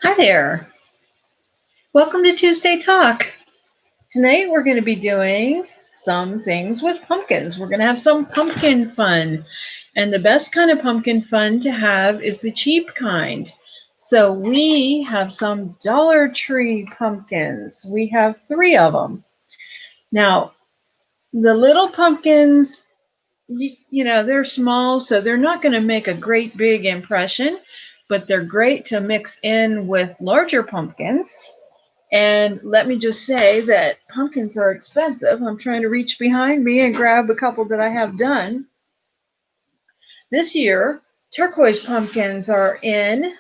Hi there. Welcome to Tuesday Talk. Tonight we're going to be doing some things with pumpkins. We're going to have some pumpkin fun. And the best kind of pumpkin fun to have is the cheap kind. So we have some Dollar Tree pumpkins. We have 3 of them. Now, the little pumpkins, they're small, so they're not going to make a great big impression, but they're great to mix in with larger pumpkins. And let me just say that pumpkins are expensive. I'm trying to reach behind me and grab a couple that I have done. This year, turquoise pumpkins are in.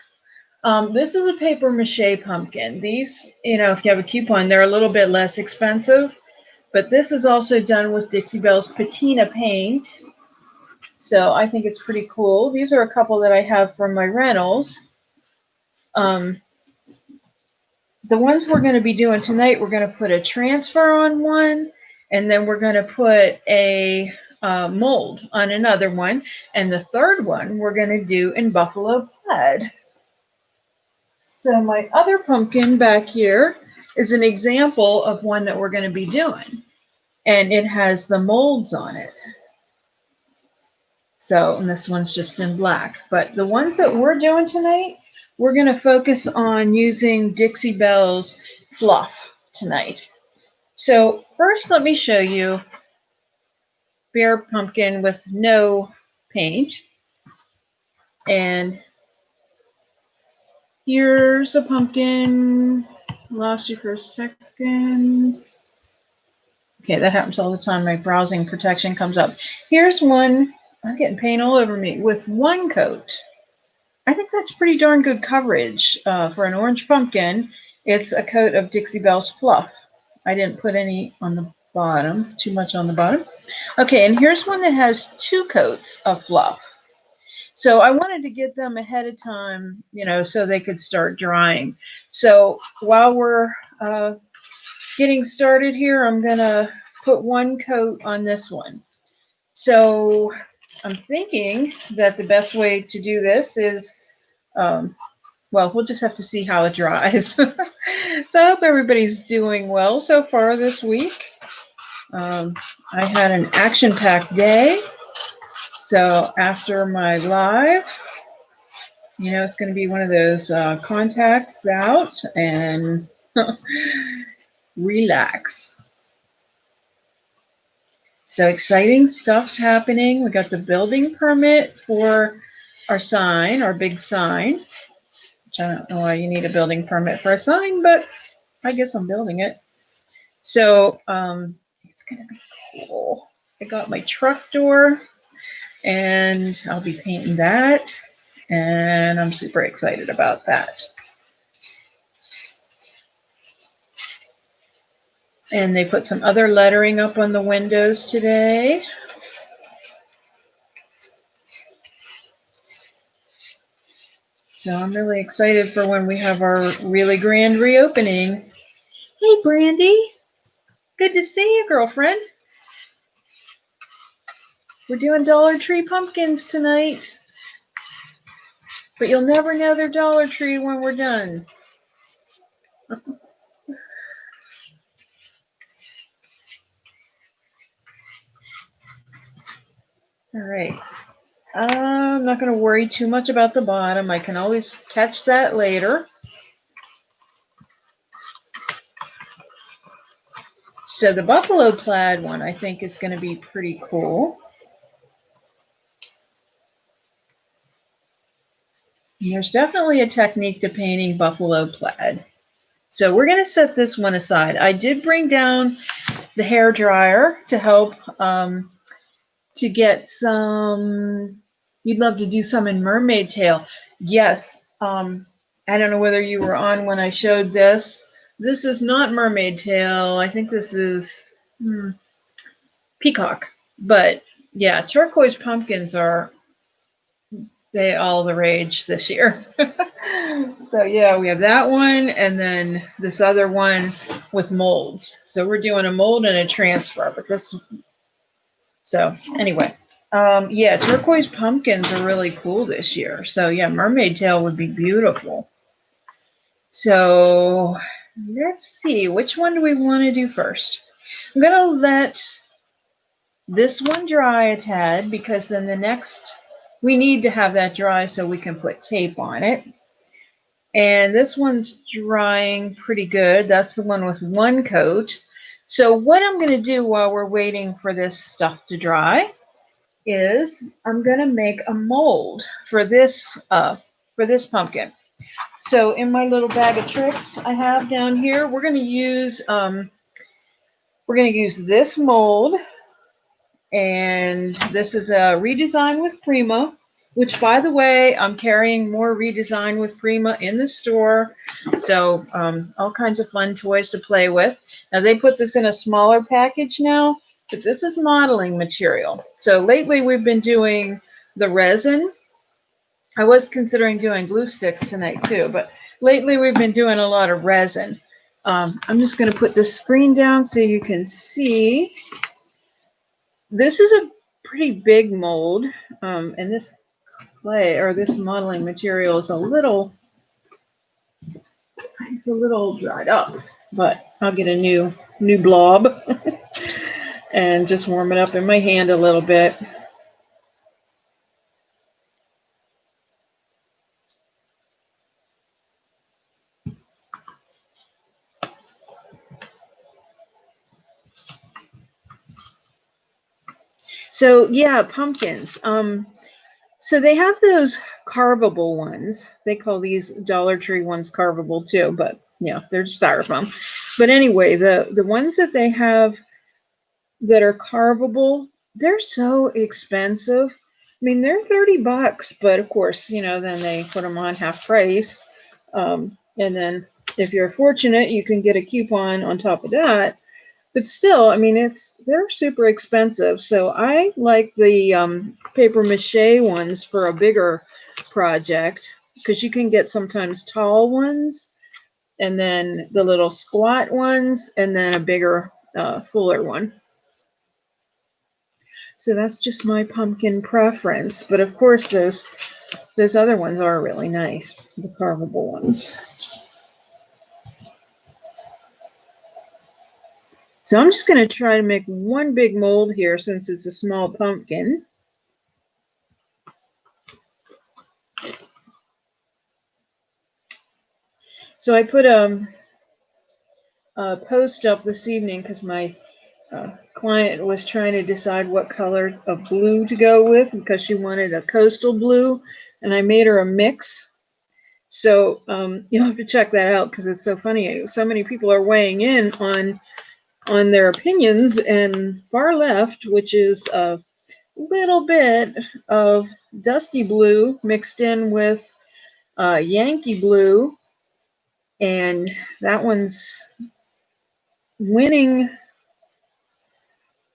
This is a paper mache pumpkin. These, if you have a coupon, they're a little bit less expensive. But this is also done with Dixie Belle's patina paint. So I think it's pretty cool. These are a couple that I have from my rentals. The ones we're going to be doing tonight, we're going to put a transfer on one, and then we're going to put a mold on another one. And the third one we're going to do in buffalo plaid. So my other pumpkin back here is an example of one that we're going to be doing. And it has the molds on it. So, and this one's just in black. But the ones that we're doing tonight, we're going to focus on using Dixie Belle's fluff tonight. So first, let me show you bare pumpkin with no paint. And here's a pumpkin. Lost you for a second. Okay, that happens all the time. My browsing protection comes up. Here's one. I'm getting paint all over me with one coat. I think that's pretty darn good coverage for an orange pumpkin. It's a coat of Dixie Belle's fluff. I didn't put any on the bottom, too much on the bottom. Okay, and here's one that has 2 coats of fluff. So I wanted to get them ahead of time, so they could start drying. So while we're getting started here, I'm going to put 1 coat on this one. So I'm thinking that the best way to do this is, well, we'll just have to see how it dries. So I hope everybody's doing well so far this week. I had an action-packed day. So after my live, it's going to be one of those contacts out and relax. So exciting stuff's happening. We got the building permit for our sign, our big sign. Which I don't know why you need a building permit for a sign, but I guess I'm building it. So it's going to be cool. I got my truck door, and I'll be painting that. And I'm super excited about that. And they put some other lettering up on the windows today. So I'm really excited for when we have our really grand reopening. Hey, Brandy. Good to see you, girlfriend. We're doing Dollar Tree pumpkins tonight. But you'll never know they're Dollar Tree when we're done. All right. I'm not going to worry too much about the bottom. I can always catch that later. So the buffalo plaid one, I think, is going to be pretty cool. And there's definitely a technique to painting buffalo plaid. So we're going to set this one aside. I did bring down the hair dryer to help to get some. You'd love to do some in mermaid tail. Yes. I don't know whether you were on when I showed this. This is not mermaid tail. I think this is peacock. But yeah, turquoise pumpkins are all the rage this year. So yeah, we have that one and then this other one with molds. So we're doing a mold and a transfer, but this. So anyway, yeah, turquoise pumpkins are really cool this year. So yeah, mermaid tail would be beautiful. So let's see, which one do we want to do first? I'm going to let this one dry a tad because then the next, we need to have that dry so we can put tape on it. And this one's drying pretty good. That's the one with one coat. So what I'm going to do while we're waiting for this stuff to dry is I'm going to make a mold for this pumpkin. So in my little bag of tricks I have down here, we're going to use this mold, and this is a redesign with Prima, which, by the way, I'm carrying more redesign with Prima in the store. So all kinds of fun toys to play with. Now they put this in a smaller package now, but this is modeling material. So lately we've been doing the resin. I was considering doing glue sticks tonight too, but lately we've been doing a lot of resin. I'm just going to put this screen down so you can see. This is a pretty big mold, and this clay or this modeling material is it's a little dried up, but I'll get a new blob and just warm it up in my hand a little bit. So yeah, pumpkins. So they have those carvable ones. They call these Dollar Tree ones carvable too, but yeah, they're styrofoam. But anyway, the ones that they have that are carvable, they're so expensive. I mean, they're $30, but of course, then they put them on half price. And then if you're fortunate, you can get a coupon on top of that. But still, I mean, they're super expensive. So I like the paper mache ones for a bigger project because you can get sometimes tall ones and then the little squat ones and then a bigger, fuller one. So that's just my pumpkin preference. But of course, those other ones are really nice, the carvable ones. So I'm just going to try to make one big mold here since it's a small pumpkin. So I put a post up this evening because my client was trying to decide what color of blue to go with because she wanted a coastal blue, and I made her a mix. So you'll have to check that out because it's so funny. So many people are weighing in on their opinions, and far left, which is a little bit of dusty blue mixed in with Yankee blue, and that one's winning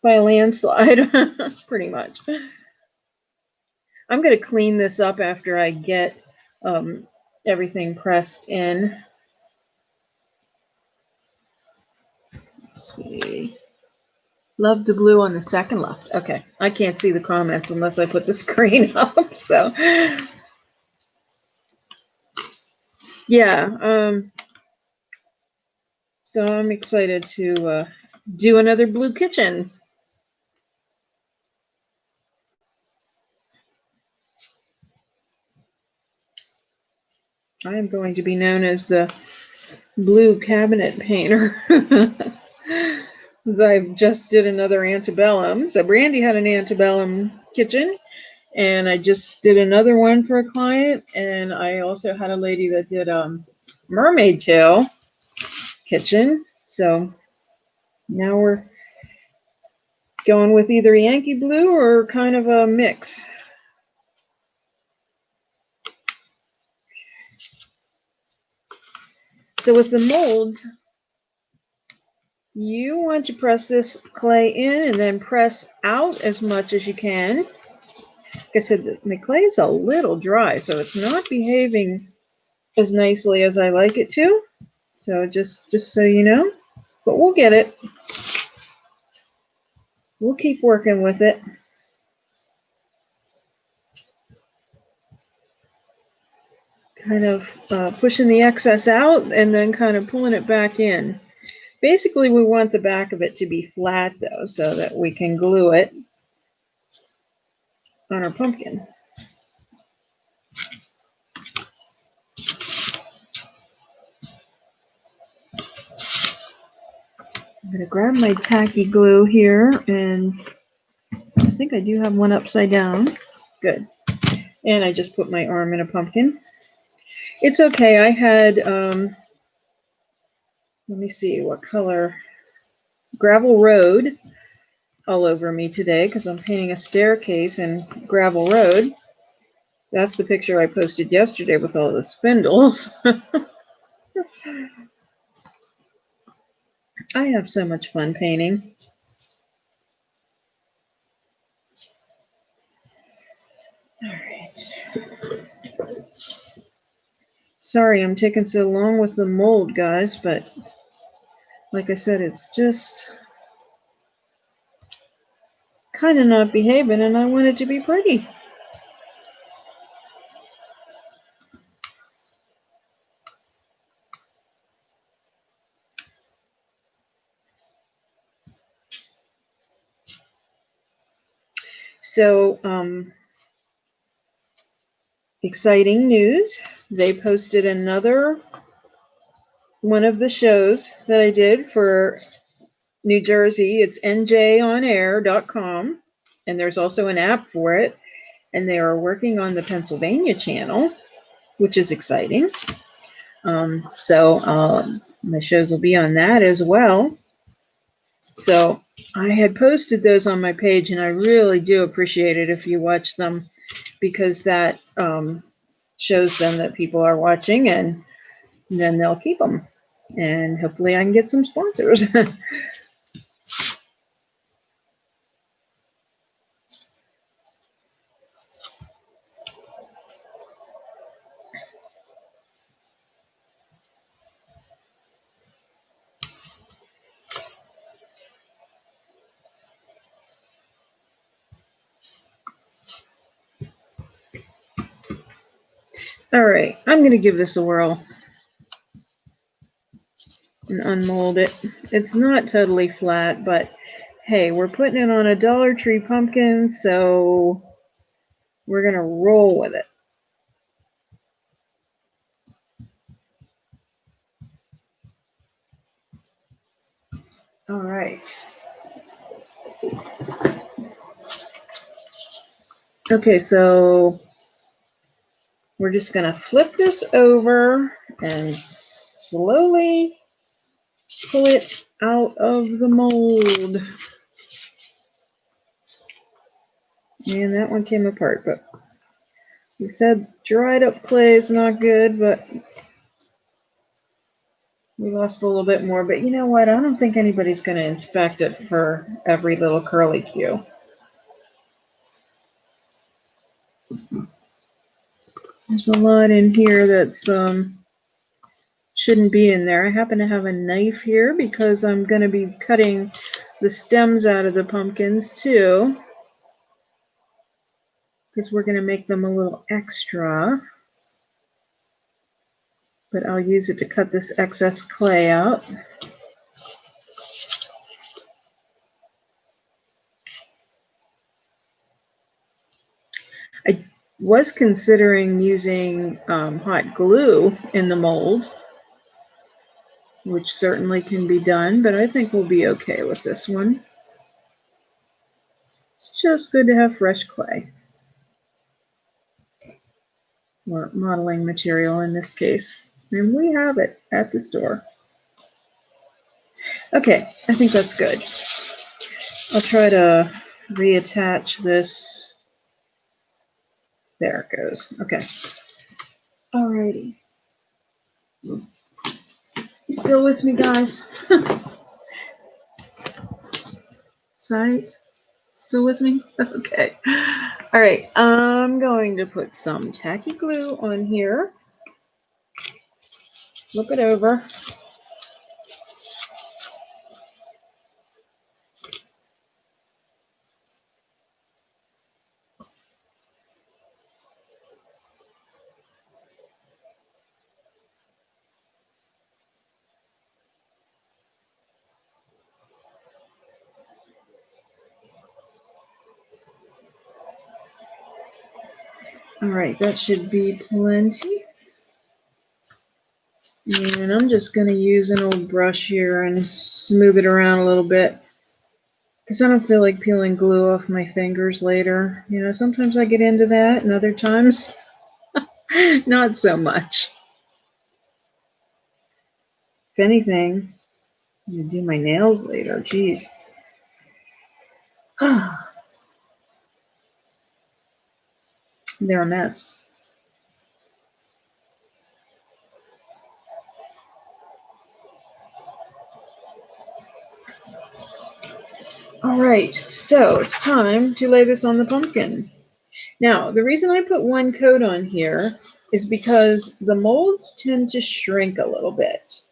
by a landslide, pretty much. I'm going to clean this up after I get everything pressed in. Let's see. Love the blue on the second left. Okay, I can't see the comments unless I put the screen up. So, yeah. So I'm excited to do another blue kitchen. I am going to be known as the blue cabinet painter. Because I just did another antebellum. So Brandy had an antebellum kitchen, and I just did another one for a client. And I also had a lady that did mermaid tail kitchen. So now we're going with either Yankee blue or kind of a mix. So with the molds, you want to press this clay in and then press out as much as you can. Like I said, the clay is a little dry, so it's not behaving as nicely as I like it to. So just so you know, but we'll get it. We'll keep working with it. kind of pushing the excess out and then kind of pulling it back in. Basically, we want the back of it to be flat, though, so that we can glue it on our pumpkin. I'm going to grab my tacky glue here, and I think I do have one upside down. Good. And I just put my arm in a pumpkin. It's okay. I had, let me see, what color? Gravel Road all over me today because I'm painting a staircase in Gravel Road. That's the picture I posted yesterday with all the spindles. I have so much fun painting. All right. Sorry I'm taking so long with the mold, guys, but like I said, it's just kind of not behaving, and I want it to be pretty. So, exciting news. They posted another one of the shows that I did for New Jersey. It's njonair.com, and there's also an app for it. And they are working on the Pennsylvania channel, which is exciting. So my shows will be on that as well. So I had posted those on my page, and I really do appreciate it if you watch them, because that shows them that people are watching, and then they'll keep them. And hopefully I can get some sponsors. All right, I'm going to give this a whirl and unmold it. It's not totally flat, but hey, we're putting it on a Dollar Tree pumpkin, so we're going to roll with it. All right. Okay, so we're just going to flip this over and slowly pull it out of the mold. And that one came apart, but we said dried up clay is not good, but we lost a little bit more. But you know what? I don't think anybody's going to inspect it for every little curly cue. There's a lot in here that's shouldn't be in there. I happen to have a knife here because I'm going to be cutting the stems out of the pumpkins too, because we're going to make them a little extra. But I'll use it to cut this excess clay out. I was considering using hot glue in the mold, which certainly can be done, but I think we'll be okay with this one. It's just good to have fresh clay, or modeling material in this case. And we have it at the store. Okay, I think that's good. I'll try to reattach this. There it goes. Okay. Alrighty. You still with me, guys? Sight? Still with me? Okay. All right. I'm going to put some tacky glue on here. Flip it over. All right, that should be plenty. And I'm just going to use an old brush here and smooth it around a little bit because I don't feel like peeling glue off my fingers later. You know, sometimes I get into that and other times not so much. If anything, I'm going to do my nails later. Geez. They're a mess. All right, so it's time to lay this on the pumpkin. Now, the reason I put one coat on here is because the molds tend to shrink a little bit.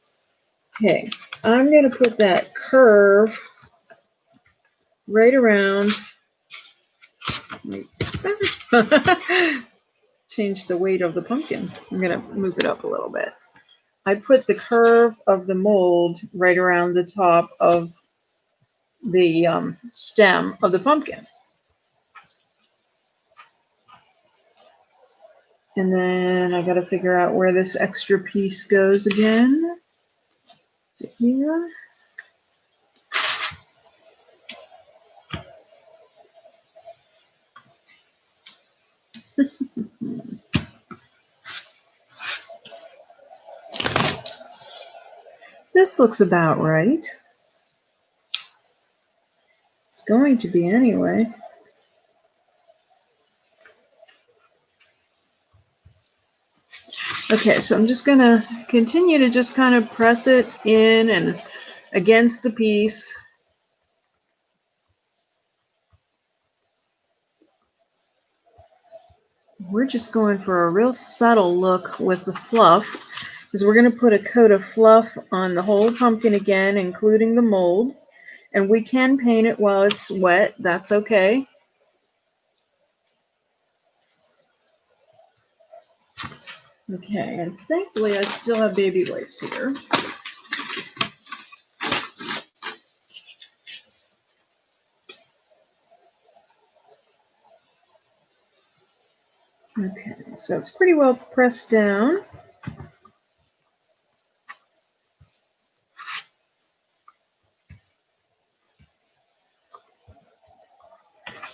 Okay, I'm going to put that curve right around. Change the weight of the pumpkin. I'm going to move it up a little bit. I put the curve of the mold right around the top of the stem of the pumpkin. And then I got to figure out where this extra piece goes again. Is it here? This looks about right. It's going to be anyway. Okay, so I'm just going to continue to just kind of press it in and against the piece. We're just going for a real subtle look with the fluff because we're going to put a coat of fluff on the whole pumpkin again, including the mold. And we can paint it while it's wet. That's okay. Okay, and thankfully I still have baby wipes here. Okay, so it's pretty well pressed down.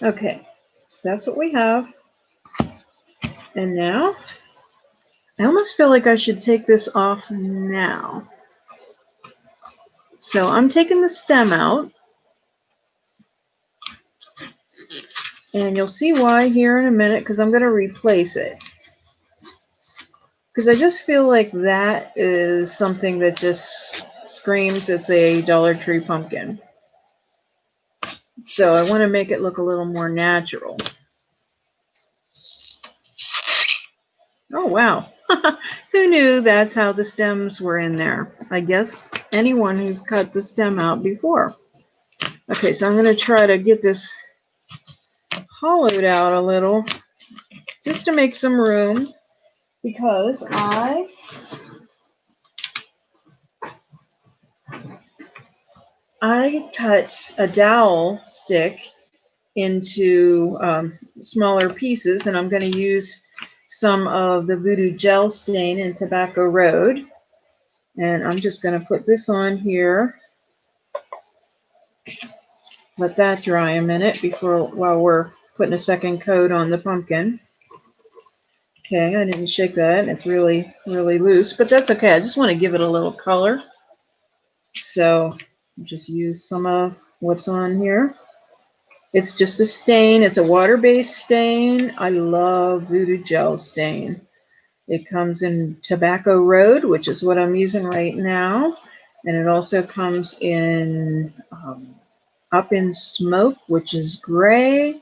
Okay, so that's what we have. And now, I almost feel like I should take this off now. So I'm taking the stem out. And you'll see why here in a minute, because I'm going to replace it. Because I just feel like that is something that just screams it's a Dollar Tree pumpkin. So I want to make it look a little more natural. Oh, wow. Who knew that's how the stems were in there? I guess anyone who's cut the stem out before. Okay, so I'm going to try to get this hollowed out a little just to make some room because I cut a dowel stick into smaller pieces, and I'm going to use some of the Voodoo Gel Stain in Tobacco Road. And I'm just going to put this on here. Let that dry a minute while we're putting a second coat on the pumpkin. Okay, I didn't shake that. It's really, really loose, but that's okay. I just want to give it a little color. So just use some of what's on here. It's just a stain. It's a water-based stain. I love Voodoo Gel Stain. It comes in Tobacco Road, which is what I'm using right now. And it also comes in Up in Smoke, which is gray.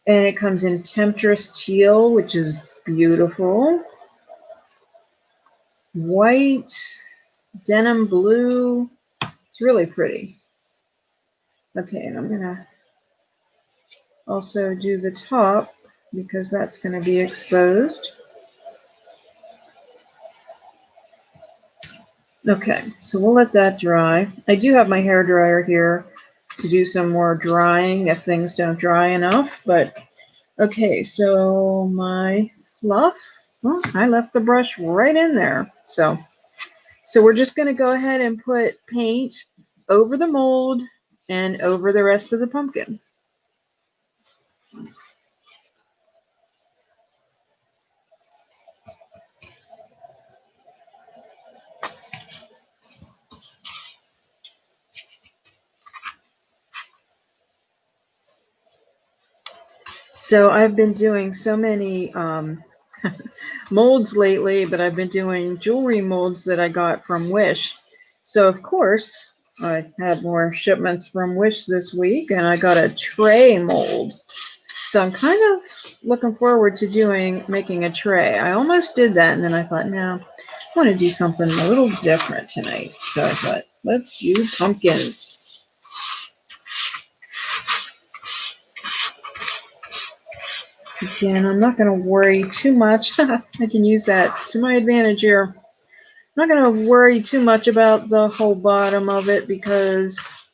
And it comes in Temptress Teal, which is beautiful. White, denim blue. It's really pretty. Okay, and I'm going to also do the top because that's going to be exposed. Okay, so we'll let that dry. I do have my hairdryer here to do some more drying if things don't dry enough, but Okay, so my fluff, well, I left the brush right in there. So we're just going to go ahead and put paint over the mold and over the rest of the pumpkin. So I've been doing so many molds lately, but I've been doing jewelry molds that I got from Wish. So of course, I had more shipments from Wish this week, and I got a tray mold. So I'm kind of looking forward to making a tray. I almost did that, and then I thought, no, I want to do something a little different tonight. So I thought, let's do pumpkins. Again, I'm not going to worry too much. I can use that to my advantage here. I'm not going to worry too much about the whole bottom of it because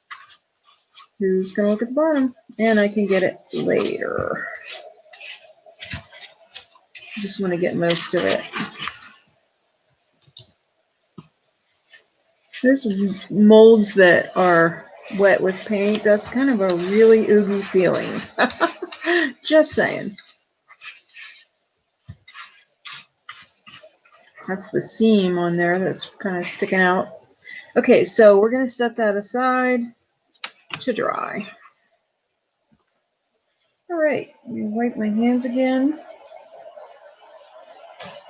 who's going to look at the bottom? And I can get it later. Just want to get most of it. There's molds that are wet with paint. That's kind of a really oogie feeling. Just saying. That's the seam on there that's kind of sticking out. Okay, so we're going to set that aside to dry. All right, let me wipe my hands again.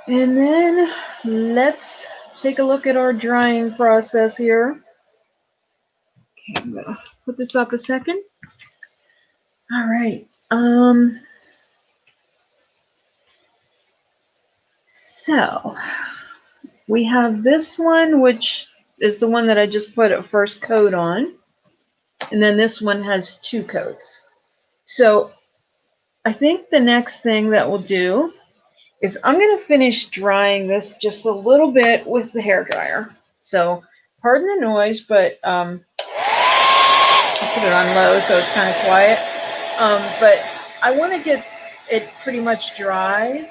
And then let's take a look at our drying process here. Okay, I'm going to put this up a second. All right. So we have this one, which is the one that I just put a first coat on. And then this one has 2 coats. So I think the next thing that we'll do is I'm going to finish drying this just a little bit with the hairdryer. So pardon the noise, but I put it on low so it's kind of quiet. But I want to get it pretty much dry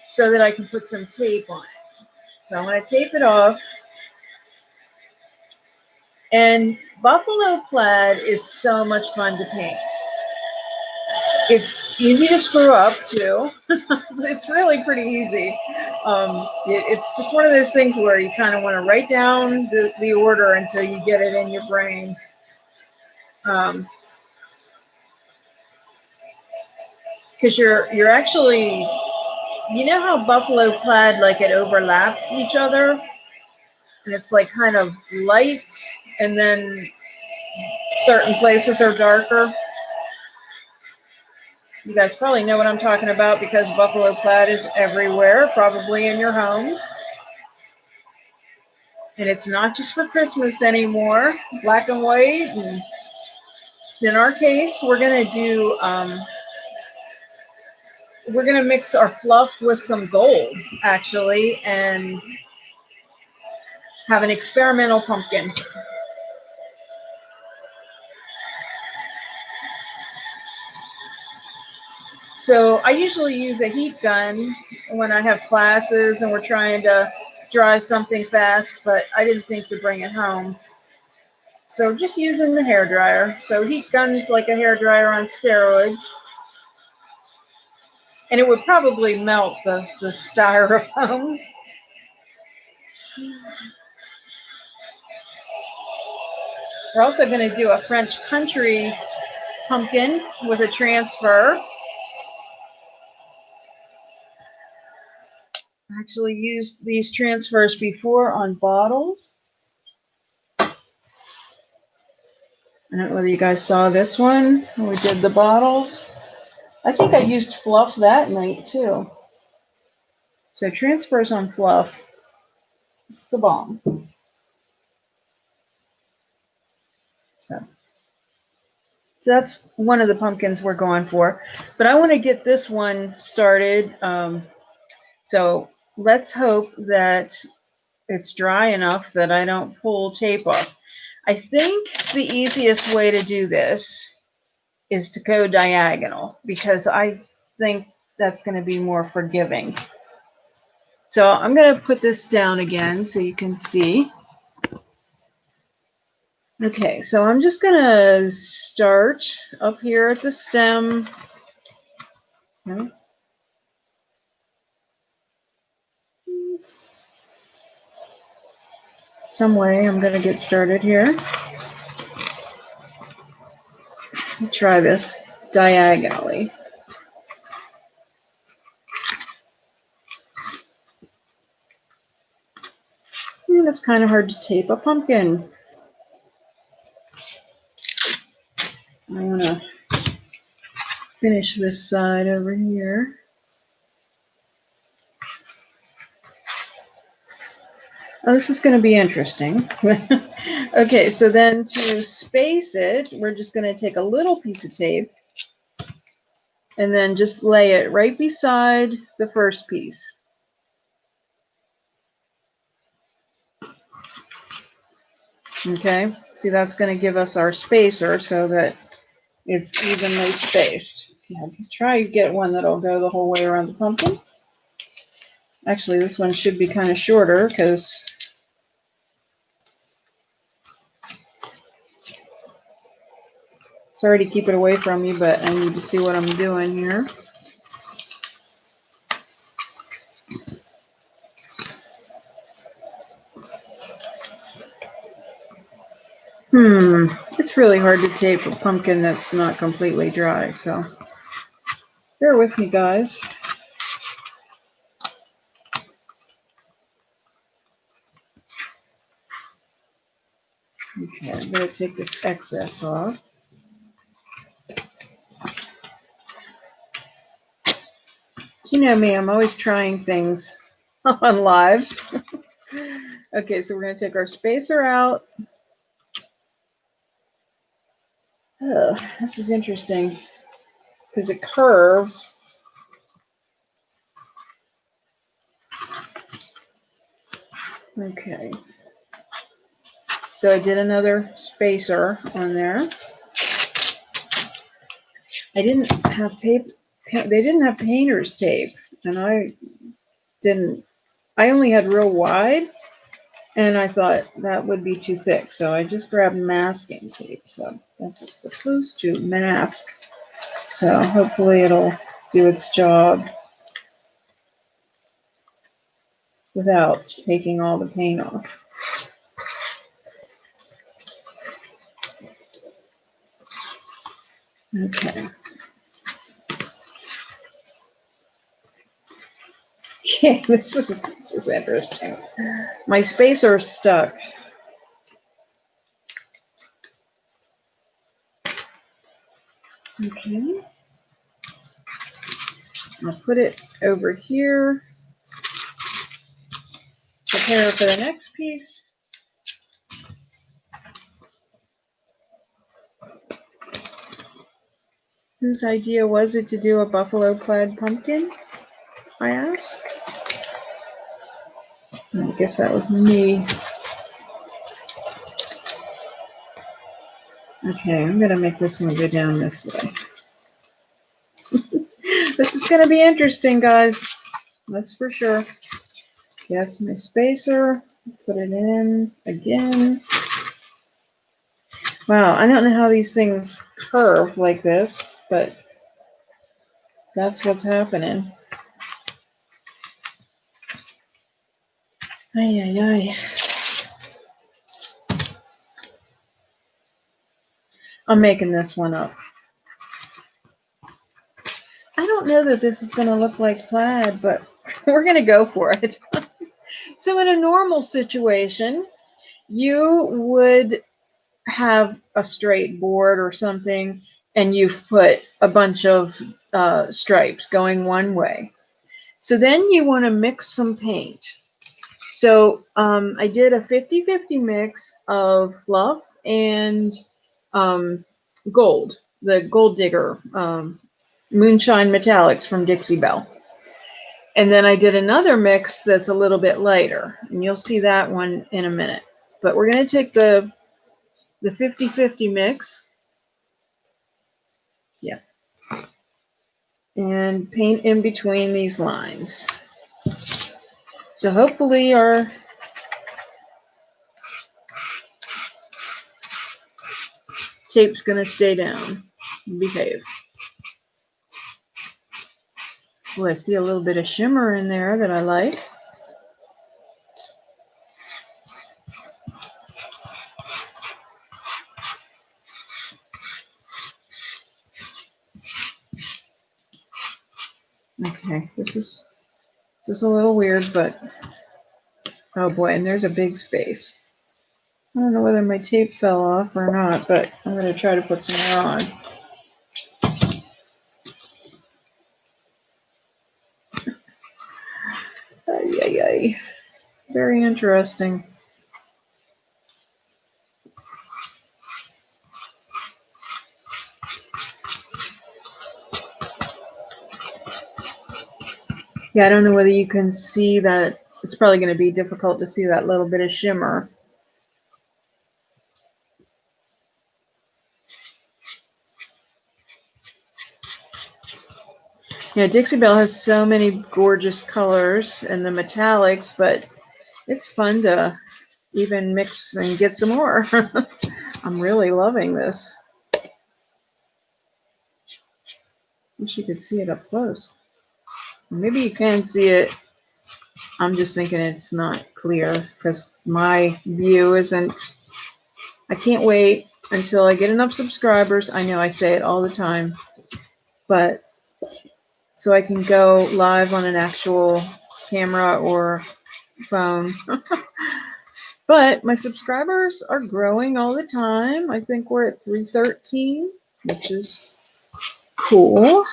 so that I can put some tape on it. So I'm going to tape it off. And buffalo plaid is so much fun to paint. It's easy to screw up too. It's really pretty easy. It's just one of those things where you kind of want to write down the order until you get it in your brain. Because you're actually, you know how buffalo plaid, like, it overlaps each other, and it's like kind of light, and then certain places are darker. You guys probably know what I'm talking about because buffalo plaid is everywhere, probably in your homes. And it's not just for Christmas anymore, black and white. And in our case, we're going to mix our fluff with some gold, actually, and have an experimental pumpkin. So I usually use a heat gun when I have classes and we're trying to dry something fast, but I didn't think to bring it home. So just using the hairdryer. So heat gun is like a hairdryer on steroids. And it would probably melt the styrofoam. We're also going to do a French country pumpkin with a transfer. I actually used these transfers before on bottles. I don't know whether you guys saw this one when we did the bottles. I think I used fluff that night too. So transfers on fluff, it's the bomb. So that's one of the pumpkins we're going for. But I want to get this one started. So let's hope that it's dry enough that I don't pull tape off. I think the easiest way to do this is to go diagonal because think that's going to be more forgiving. So I'm going to put this down again so you can see. Okay, so I'm just going to start up here at the stem. Okay. Some way I'm going to get started here. I'll try this diagonally. And it's kind of hard to tape a pumpkin. I want to finish this side over here. Oh, this is going to be interesting. Okay, so then to space it, we're just going to take a little piece of tape and then just lay it right beside the first piece. Okay, see, that's going to give us our spacer so that it's evenly spaced. Yeah, try to get one that'll go the whole way around the pumpkin. Actually, this one should be kind of shorter because sorry to keep it away from you, but I need to see what I'm doing here. It's really hard to tape a pumpkin that's not completely dry, so bear with me, guys. Okay, I'm going to take this excess off. You know me, I'm always trying things on lives. Okay, so we're going to take our spacer out. Oh, this is interesting because it curves. Okay, so I did another spacer on there. I didn't have tape. They didn't have painter's tape, and I only had real wide, and I thought that would be too thick, so I just grabbed masking tape. So that's it's supposed to mask. So hopefully it'll do its job without taking all the paint off. Okay. Yeah, this is interesting. My spacer's stuck. Okay. I'll put it over here. Prepare for the next piece. Whose idea was it to do a buffalo plaid pumpkin? I ask. I guess that was me. Okay, I'm gonna make this one go down this way. This is gonna be interesting, guys. That's for sure. Okay, that's my spacer. Put it in again. Wow, I don't know how these things curve like this, but that's what's happening. Ay, ay, ay. I'm making this one up. I don't know that this is going to look like plaid, but we're going to go for it. So in a normal situation, you would have a straight board or something, and you've put a bunch of stripes going one way. So then you want to mix some paint. So I did a 50-50 mix of fluff and gold, the Gold Digger Moonshine Metallics from Dixie Belle. And then I did another mix that's a little bit lighter, and you'll see that one in a minute. But we're going to take the 50-50 mix. Yeah. and paint in between these lines. So hopefully our tape's going to stay down and behave. Oh, I see a little bit of shimmer in there that I like. Okay, this is just a little weird, but oh boy, and there's a big space. I don't know whether my tape fell off or not, but I'm going to try to put some more on. Ay, ay, ay. Very interesting. Yeah, I don't know whether you can see that. It's probably going to be difficult to see that little bit of shimmer. Yeah, Dixie Belle has so many gorgeous colors and the metallics, but it's fun to even mix and get some more. I'm really loving this. Wish you could see it up close. Maybe you can see it. I'm just thinking it's not clear because my view isn't. I can't wait until I get enough subscribers. I know I say it all the time, but so I can go live on an actual camera or phone. But my subscribers are growing all the time. I think we're at 313, which is cool.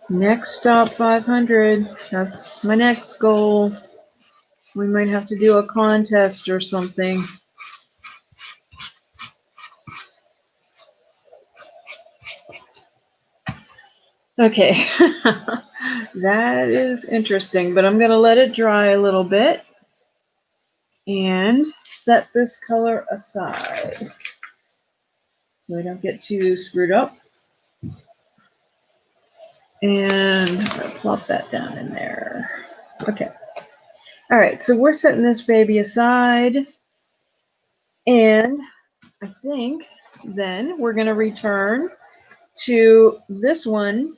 Next stop 500. That's my next goal. We might have to do a contest or something. Okay, that is interesting, but I'm going to let it dry a little bit and set this color aside so I don't get too screwed up. And I'm going to plop that down in there. Okay. All right, so we're setting this baby aside, and I think then we're going to return to this one,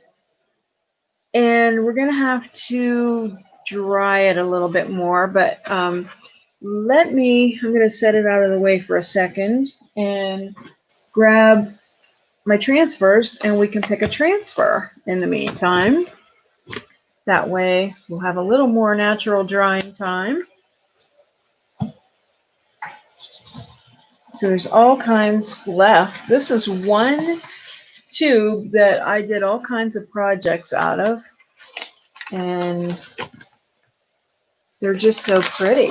and we're going to have to dry it a little bit more, but I'm going to set it out of the way for a second and grab my transfers, and we can pick a transfer in the meantime. That way we'll have a little more natural drying time. So there's all kinds left. This is one tube that I did all kinds of projects out of, and they're just so pretty.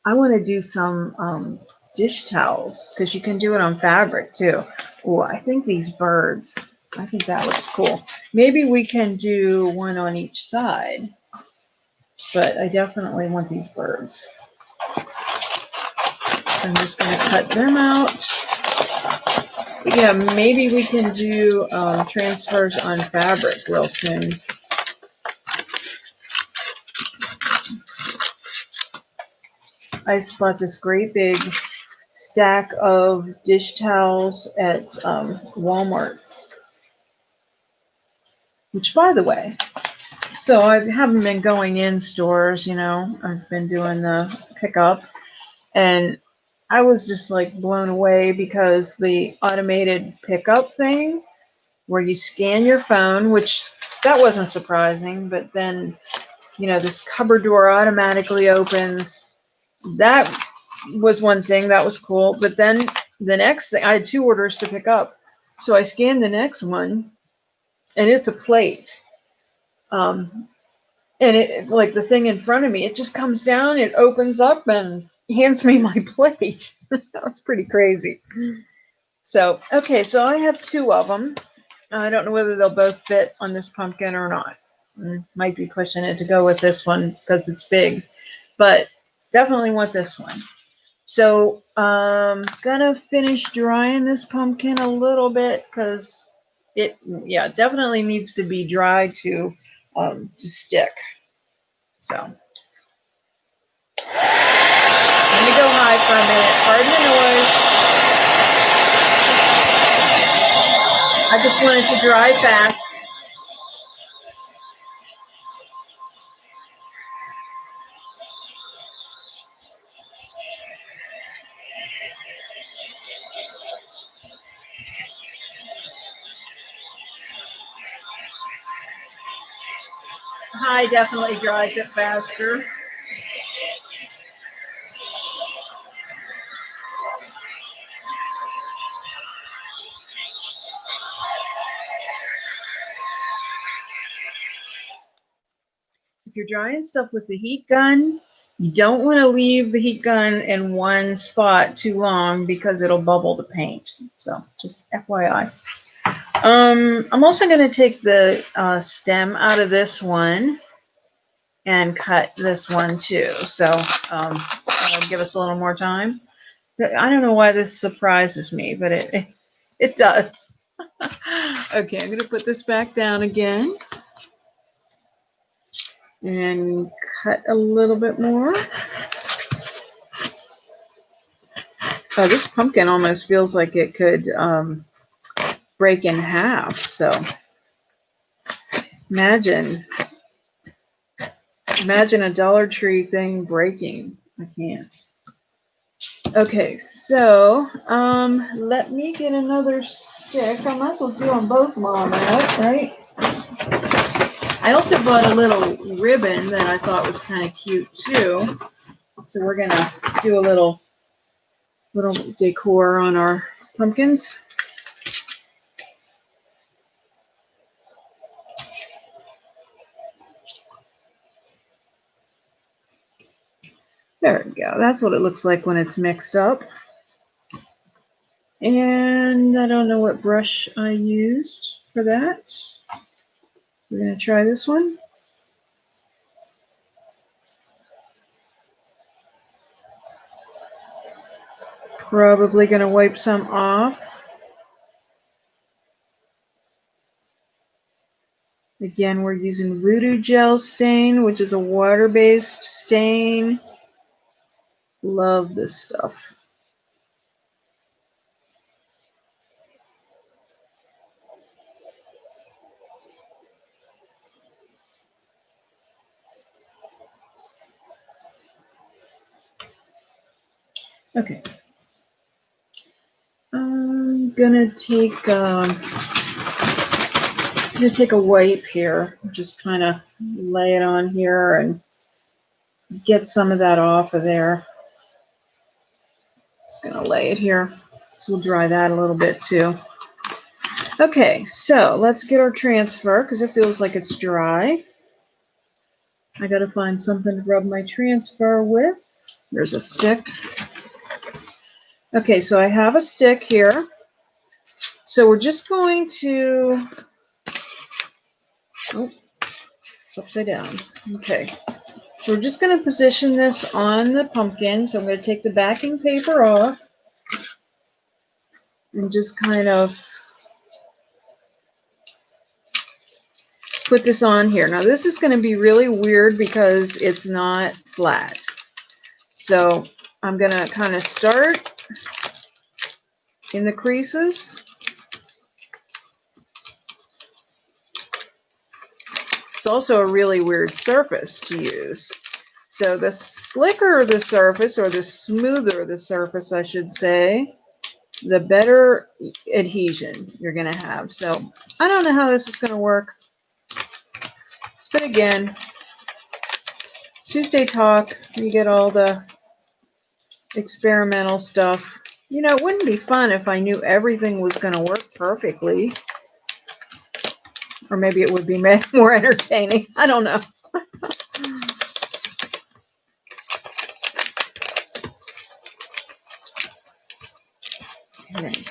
I want to do some dish towels because you can do it on fabric too. Oh, I think these birds, I think that looks cool. Maybe we can do one on each side, but I definitely want these birds. So I'm just going to cut them out. Yeah, maybe we can do transfers on fabric real soon. I just bought this great big stack of dish towels at Walmart. Which, by the way, so I haven't been going in stores, I've been doing the pickup. And I was just like blown away because the automated pickup thing where you scan your phone, which that wasn't surprising, but then, this cupboard door automatically opens. That was one thing that was cool. But then the next thing, I had 2 orders to pick up. So I scanned the next one, and it's a plate. And it's like the thing in front of me, it just comes down, it opens up and hands me my plate. That was pretty crazy. So, okay, so I have 2 of them. I don't know whether they'll both fit on this pumpkin or not. Might be pushing it to go with this one because it's big. But Definitely want this one. So gonna finish drying this pumpkin a little bit because it, yeah, definitely needs to be dry to stick. So let me go hide for a minute. Pardon the noise. I just want it to dry fast. High definitely dries it faster. If you're drying stuff with the heat gun, you don't want to leave the heat gun in one spot too long because it'll bubble the paint. So just FYI. I'm also going to take the stem out of this one and cut this one too. So give us a little more time. I don't know why this surprises me, but it does. Okay, I'm going to put this back down again and cut a little bit more. Oh, this pumpkin almost feels like it could break in half. So imagine a Dollar Tree thing breaking. I can't. Okay, so let me get another stick. I might as well do them both while I'm out, right? I also bought a little ribbon that I thought was kind of cute too. So we're gonna do a little decor on our pumpkins. There we go. That's what it looks like when it's mixed up. And I don't know what brush I used for that. We're going to try this one. Probably going to wipe some off. Again, we're using Voodoo Gel Stain, which is a water-based stain. Love this stuff. Okay. I'm gonna take a wipe here, just kind of lay it on here and get some of that off of there. Just gonna lay it here, so we'll dry that a little bit too. Okay, so let's get our transfer because it feels like it's dry. I gotta find something to rub my transfer with. There's a stick. Okay, so I have a stick here. So we're just going to, oh, it's upside down. Okay, so we're just going to position this on the pumpkin. So I'm going to take the backing paper off and just kind of put this on here. Now this is going to be really weird because it's not flat. So I'm going to kind of start in the creases. It's also a really weird surface to use. So the slicker the surface, or the smoother the surface, I should say, the better adhesion you're going to have. So I don't know how this is going to work. But again, Tuesday Talk, you get all the experimental stuff. You know, it wouldn't be fun if I knew everything was going to work perfectly. Or maybe it would be more entertaining. I don't know. Okay.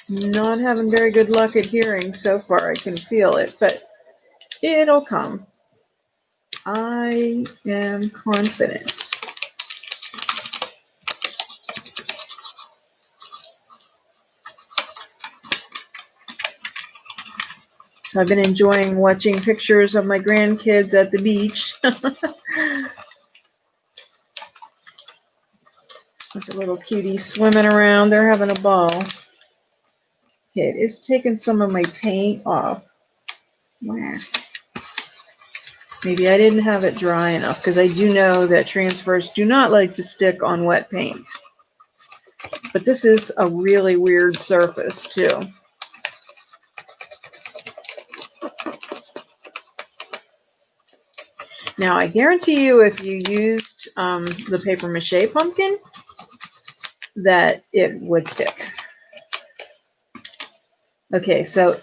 Not having very good luck adhering so far. I can feel it, but it'll come. I am confident. nice. I've been enjoying watching pictures of my grandkids at the beach. With the little cuties swimming around. They're having a ball. Okay, it is taking some of my paint off. Wow. Maybe I didn't have it dry enough, because I do know that transfers do not like to stick on wet paint. But this is a really weird surface too. Now, I guarantee you, if you used the paper mache pumpkin, that it would stick. Okay, so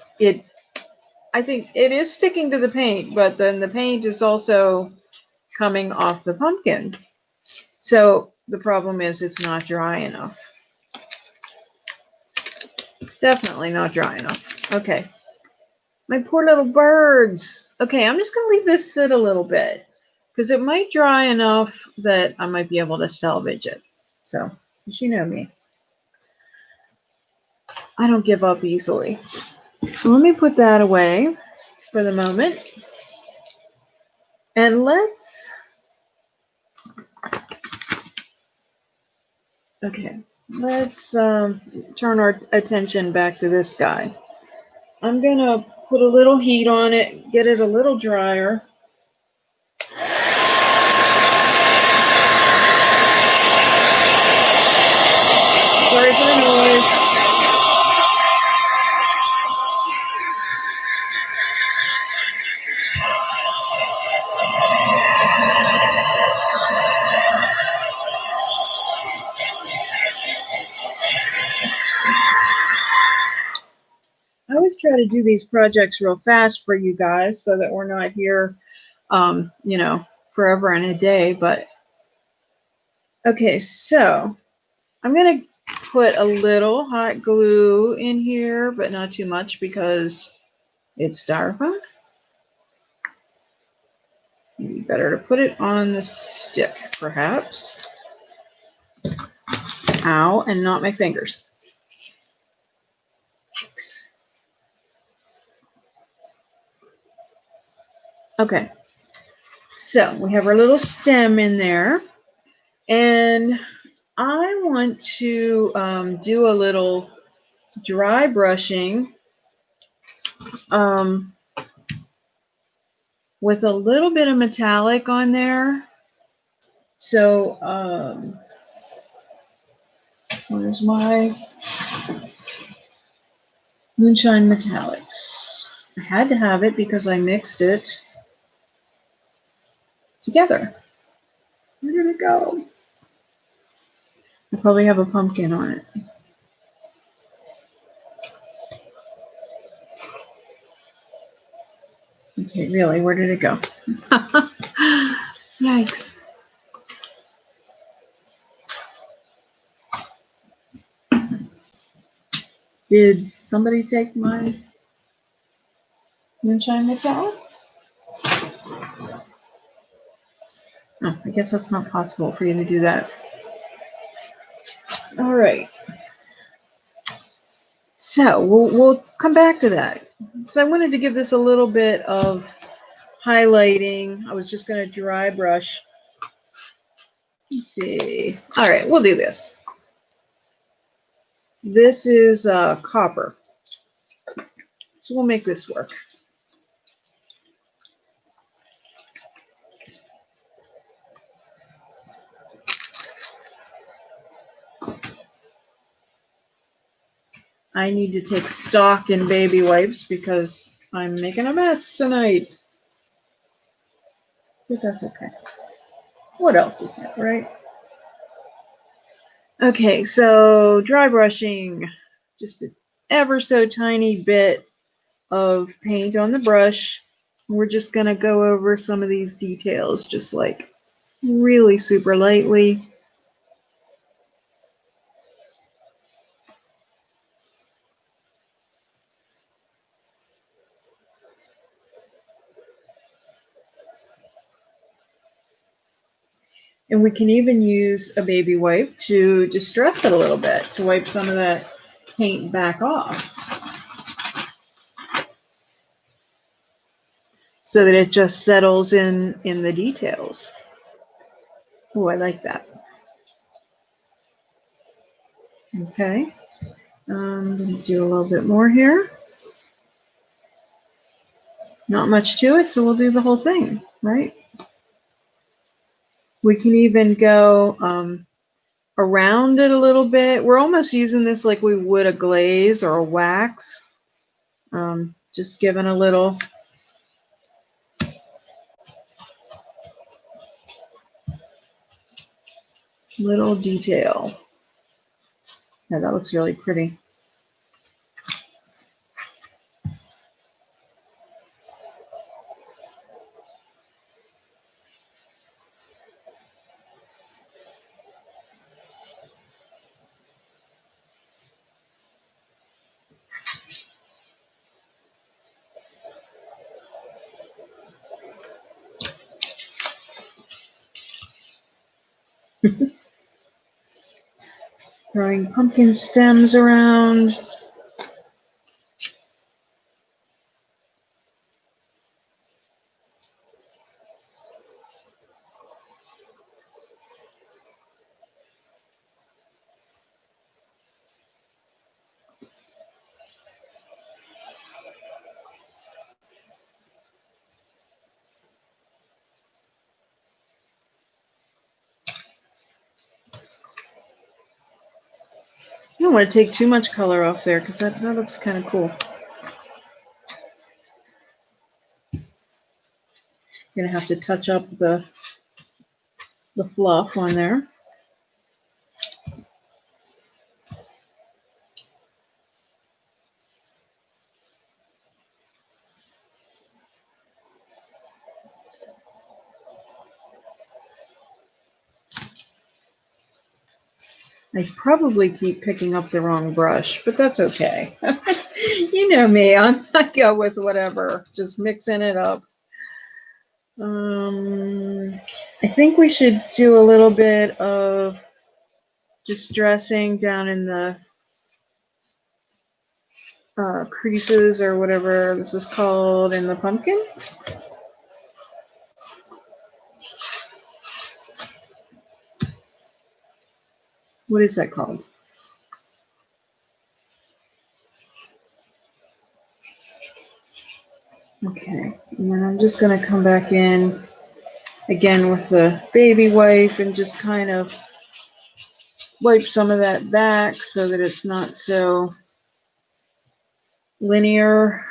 I think it is sticking to the paint, but then the paint is also coming off the pumpkin. So the problem is it's not dry enough. Definitely not dry enough. Okay. My poor little birds. Okay, I'm just going to leave this sit a little bit, because it might dry enough that I might be able to salvage it. So, as you know me, I don't give up easily. So let me put that away for the moment. And let's turn our attention back to this guy. I'm going to put a little heat on it, get it a little drier. Sorry for the noise. I always try to do these projects real fast for you guys so that we're not here, forever and a day. But okay, so I'm going to put a little hot glue in here, but not too much because it's styrofoam. Maybe better to put it on the stick, perhaps. Ow, and not my fingers. Thanks. Okay, so we have our little stem in there, and I want to do a little dry brushing with a little bit of metallic on there. So where's my Moonshine Metallics? I had to have it because I mixed it together. Where did it go? I probably have a pumpkin on it. Okay, really, where did it go? Yikes. Did somebody take my Moonshine Metallics? Oh, I guess that's not possible for you to do that. All right. So we'll come back to that. So I wanted to give this a little bit of highlighting. I was just going to dry brush. Let's see. All right, we'll do this. This is copper. So we'll make this work. I need to take stock in baby wipes because I'm making a mess tonight. But that's okay. What else is that, right? Okay, so dry brushing. Just an ever so tiny bit of paint on the brush. We're just going to go over some of these details just like really super lightly. And we can even use a baby wipe to distress it a little bit, to wipe some of that paint back off. so that it just settles in the details. Oh, I like that. Okay, I'm going to do a little bit more here. Not much to it, so we'll do the whole thing, right? We can even go around it a little bit. We're almost using this like we would a glaze or a wax. Just giving a little detail. Yeah, that looks really pretty. Throwing pumpkin stems around. You don't want to take too much color off there because that looks kind of cool. You're going to have to touch up the fluff on there. I probably keep picking up the wrong brush, but that's okay. You know me, I go with whatever, just mixing it up. I think we should do a little bit of distressing down in the creases or whatever this is called in the pumpkin. What is that called? Okay, and then I'm just going to come back in again with the baby wipe and just kind of wipe some of that back so that it's not so linear.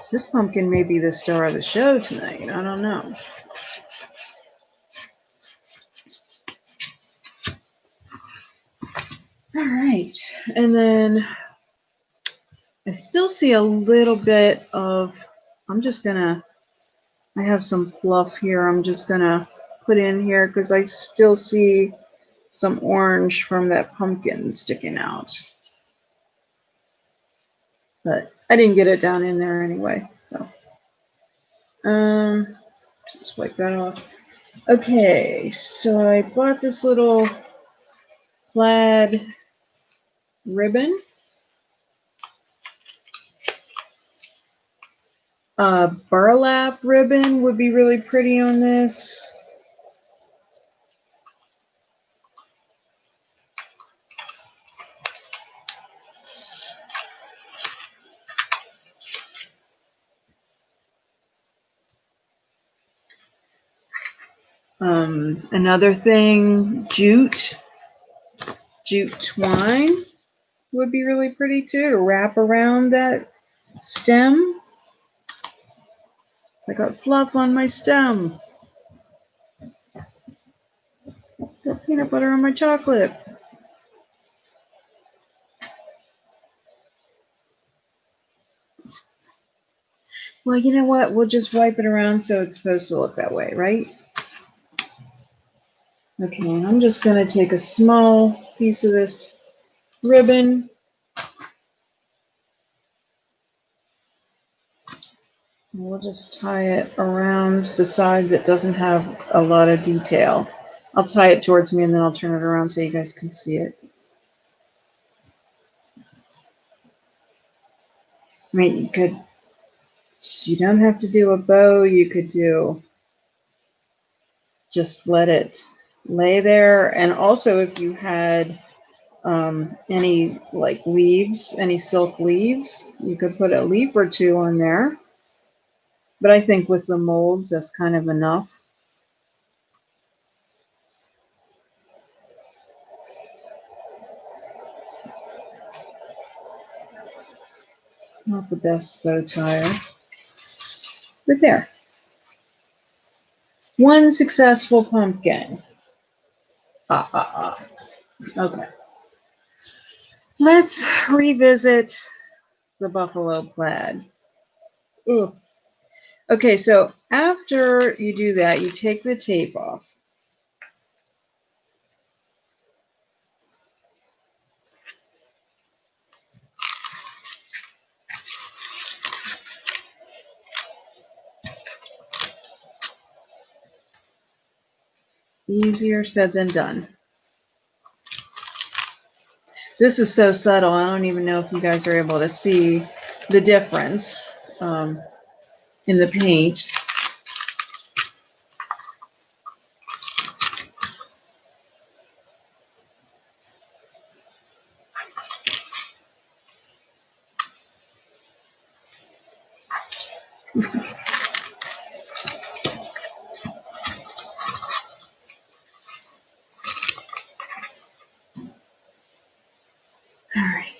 This pumpkin may be the star of the show tonight. I don't know. All right. And then I still see a little bit of, I have some fluff here. I'm just going to put in here because I still see some orange from that pumpkin sticking out. But I didn't get it down in there anyway. So, just wipe that off. Okay, so I bought this little plaid ribbon. Burlap ribbon would be really pretty on this. Another thing, jute twine would be really pretty too, to wrap around that stem. So I got fluff on my stem. Got peanut butter on my chocolate. Well, you know what? We'll just wipe it around so it's supposed to look that way, right? Okay, I'm just going to take a small piece of this ribbon. We'll just tie it around the side that doesn't have a lot of detail. I'll tie it towards me and then I'll turn it around so you guys can see it. I mean, you don't have to do a bow. You could just let it lay there. And also if you had any like leaves, any silk leaves, you could put a leaf or two on there. But I think with the molds, that's kind of enough. Not the best bow tire, but there. One successful pumpkin. Okay. Let's revisit the buffalo plaid. Ooh. Okay, so after you do that, you take the tape off. Easier said than done. This is so subtle, I don't even know if you guys are able to see the difference in the paint. All right.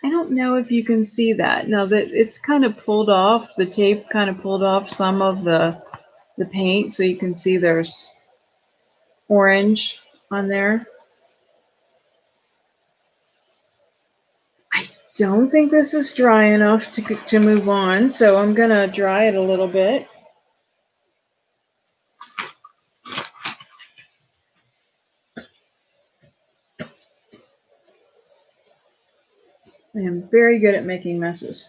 I don't know if you can see that. No, that it's kind of pulled off. The tape kind of pulled off some of the paint, so you can see there's orange on there. I don't think this is dry enough to move on, so I'm gonna dry it a little bit. I am very good at making messes.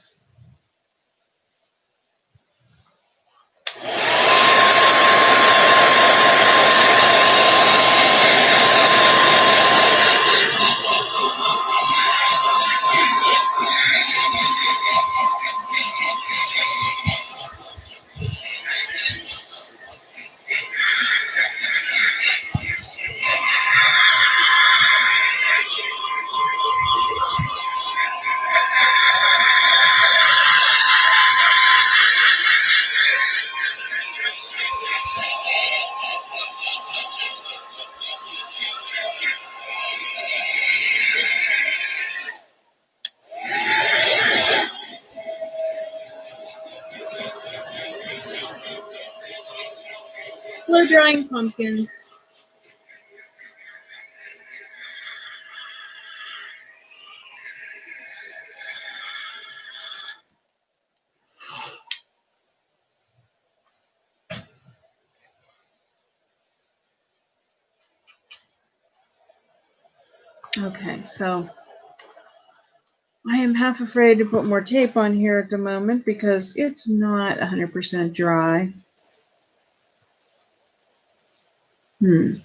Blow drying pumpkins. Okay, so I am half afraid to put more tape on here at the moment because it's not 100% dry. You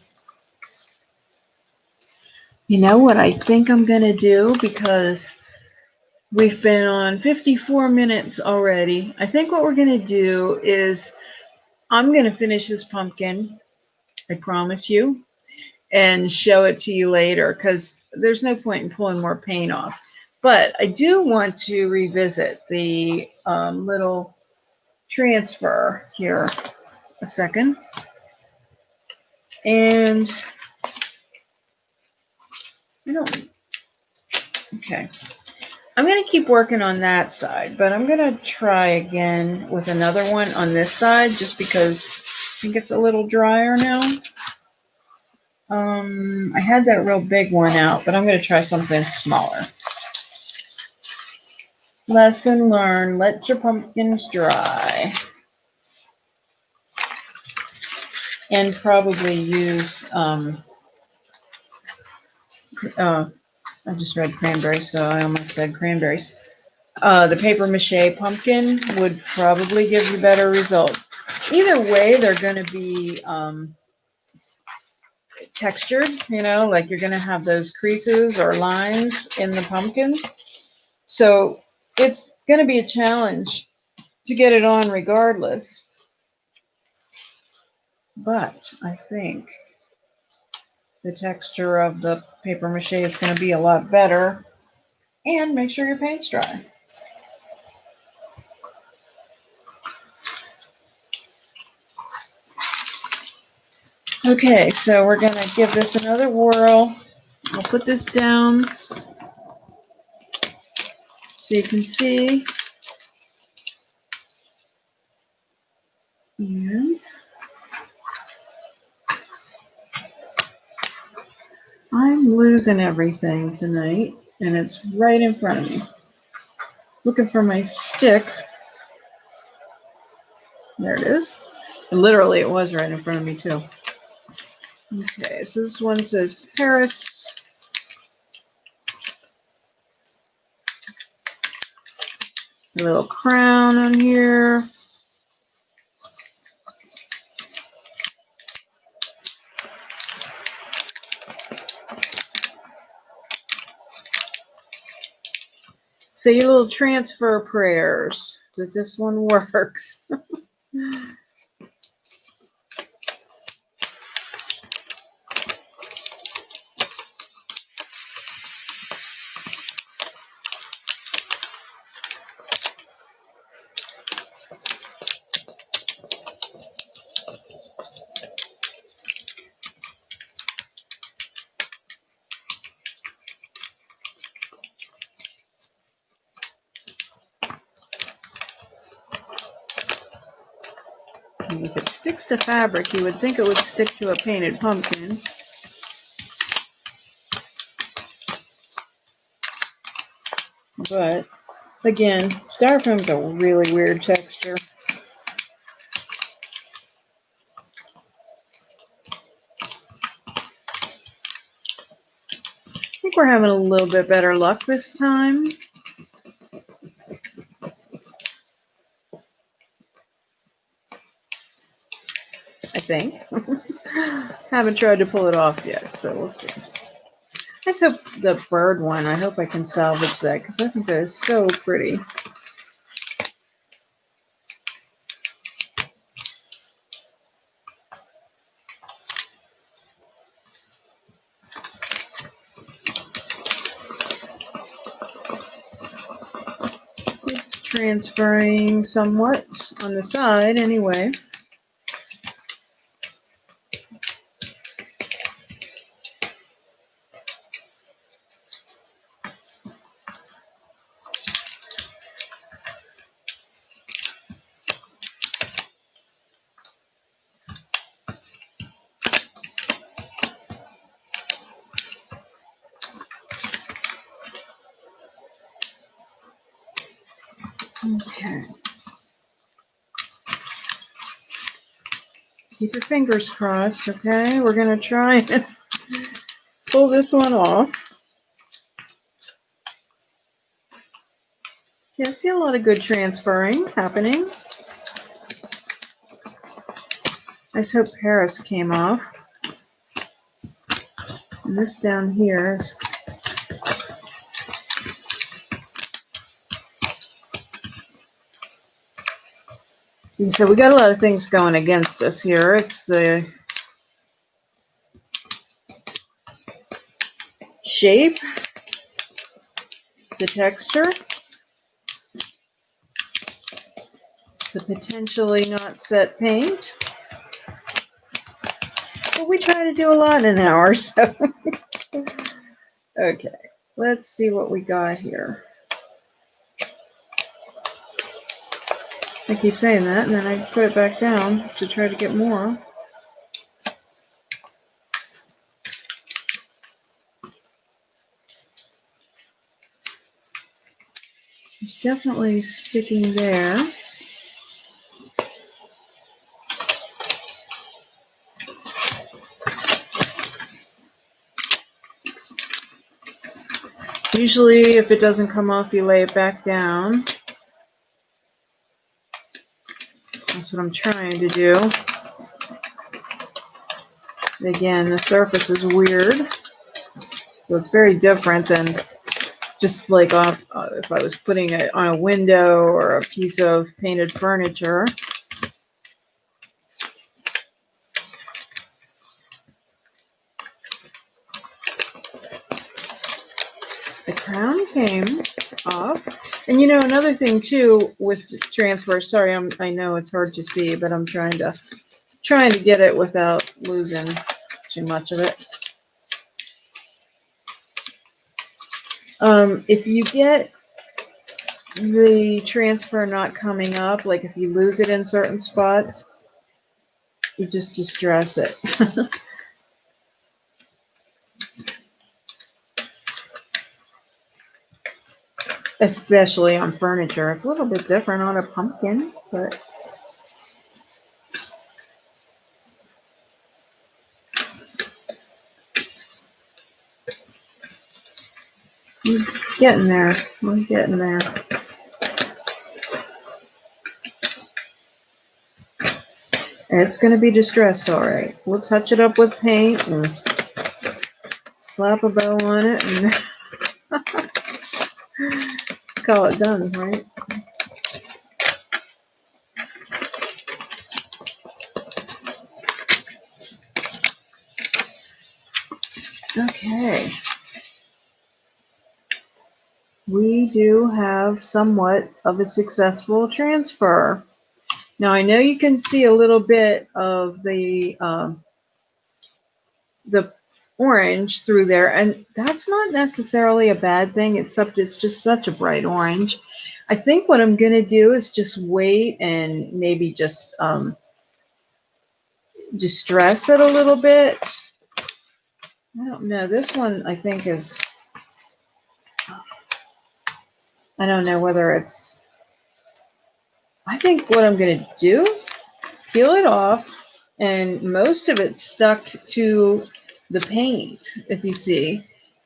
know what I think I'm going to do, because we've been on 54 minutes already. I think what we're going to do is I'm going to finish this pumpkin, I promise you, and show it to you later, because there's no point in pulling more paint off. But I do want to revisit the little transfer here a second. And I don't, okay. I'm going to keep working on that side, but I'm going to try again with another one on this side, just because I think it's a little drier now. I had that real big one out, but I'm going to try something smaller. Lesson learned, let your pumpkins dry. and probably use, I just read cranberries, so I almost said cranberries. The paper mache pumpkin would probably give you better results. Either way, they're going to be textured, you know, like you're going to have those creases or lines in the pumpkin. So it's going to be a challenge to get it on regardless. But I think the texture of the paper mache is going to be a lot better. And make sure your paint's dry. Okay, so we're going to give this another whirl. I'll put this down so you can see. And I'm losing everything tonight, and it's right in front of me. Looking for my stick. There it is. And literally, it was right in front of me, too. Okay, so this one says Paris. A little crown on here. Say your little transfer prayers that this one works. If it sticks to fabric, you would think it would stick to a painted pumpkin. But, again, styrofoam's a really weird texture. I think we're having a little bit better luck this time. I think. Haven't tried to pull it off yet, so we'll see. I just hope the bird one, I hope I can salvage that, because I think that is so pretty. It's transferring somewhat on the side anyway. Okay. Keep your fingers crossed, okay? We're going to try and pull this one off. Yeah, I see a lot of good transferring happening. I just hope Paris came off. And this down here is so we got a lot of things going against us here. It's the shape, the texture, the potentially not set paint. But we try to do a lot in an hour, so. Okay, let's see what we got here. I keep saying that, and then I put it back down to try to get more. It's definitely sticking there. Usually if it doesn't come off, you lay it back down. That's what I'm trying to do. Again, the surface is weird, so it's very different than just like off if I was putting it on a window or a piece of painted furniture. The crown came off. And you know, another thing too with transfer, sorry, I know it's hard to see, but I'm trying to get it without losing too much of it. If you get the transfer not coming up, like if you lose it in certain spots, you just distress it. Especially on furniture. It's a little bit different on a pumpkin, but we're getting there. We're getting there. It's going to be distressed, all right. We'll touch it up with paint and slap a bow on it and call it done, right? Okay. We do have somewhat of a successful transfer. Now I know you can see a little bit of the orange through there, and that's not necessarily a bad thing, except it's just such a bright orange. I think what I'm gonna do is just wait and maybe just distress it a little bit. I don't know. This one I think is, I don't know whether it's, I think what I'm gonna do, peel it off, and most of it stuck to the paint, if you see.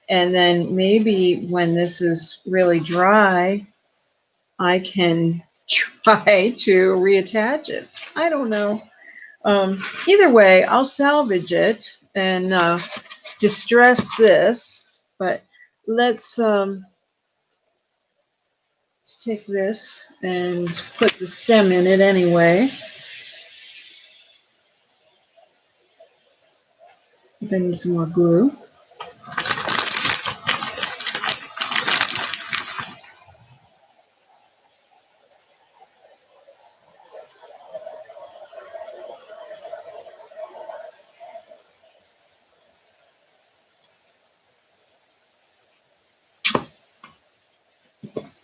And then maybe when this is really dry, I can try to reattach it. I don't know. Either way, I'll salvage it and distress this. But let's take this and put the stem in it anyway. I need some more glue.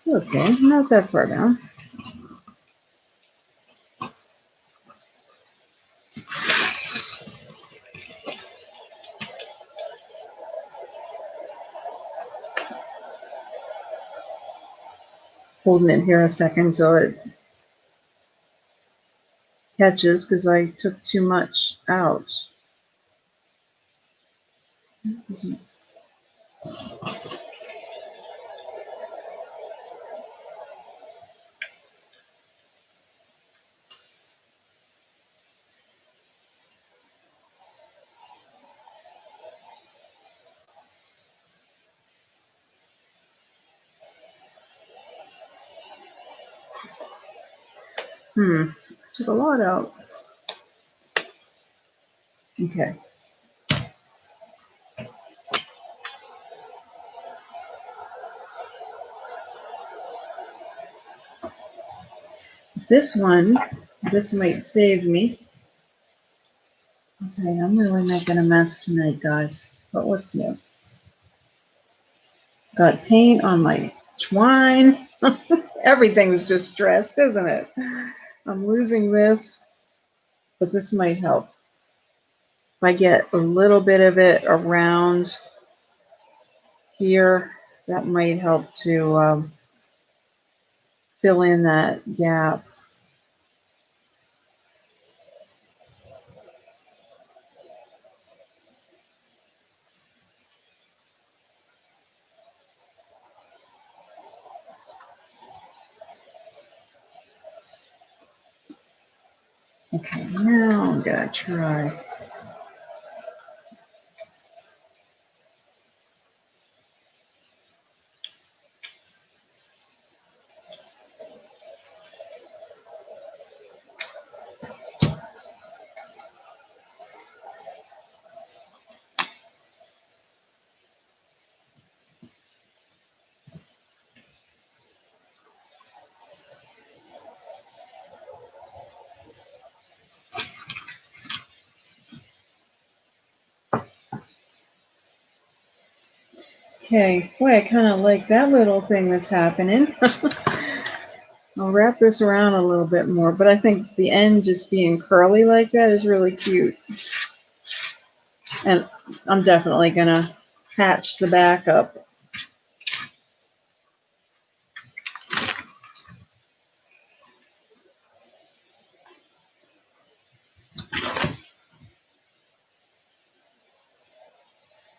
Okay, not that far down. Holding it here a second so it catches because I took too much out. Took a lot out. Okay. This one, this might save me. I'll tell you, I'm really making a mess tonight, guys. But what's new? Got paint on my twine. Everything's distressed, isn't it? I'm losing this, but this might help. If I get a little bit of it around here, that might help to fill in that gap. Okay, now I'm gonna try. Okay, boy, I kind of like that little thing that's happening. I'll wrap this around a little bit more, but I think the end just being curly like that is really cute. And I'm definitely gonna patch the back up.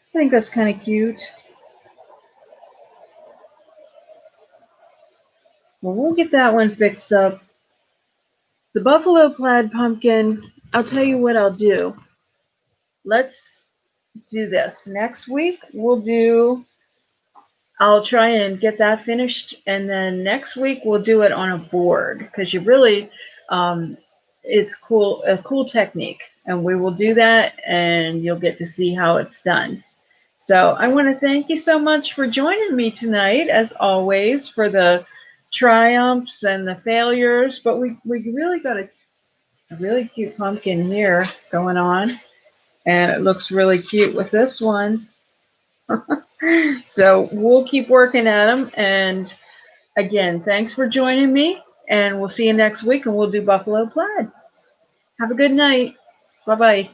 I think that's kind of cute. Well, we'll get that one fixed up. The buffalo plaid pumpkin, I'll tell you what I'll do. Let's do this. Next week, I'll try and get that finished. And then next week, we'll do it on a board because it's a cool technique. And we will do that and you'll get to see how it's done. So I want to thank you so much for joining me tonight, as always, for the triumphs and the failures. But we really got a really cute pumpkin here going on. And it looks really cute with this one. So we'll keep working at them. And again, thanks for joining me. And we'll see you next week and we'll do Buffalo Plaid. Have a good night. Bye-bye.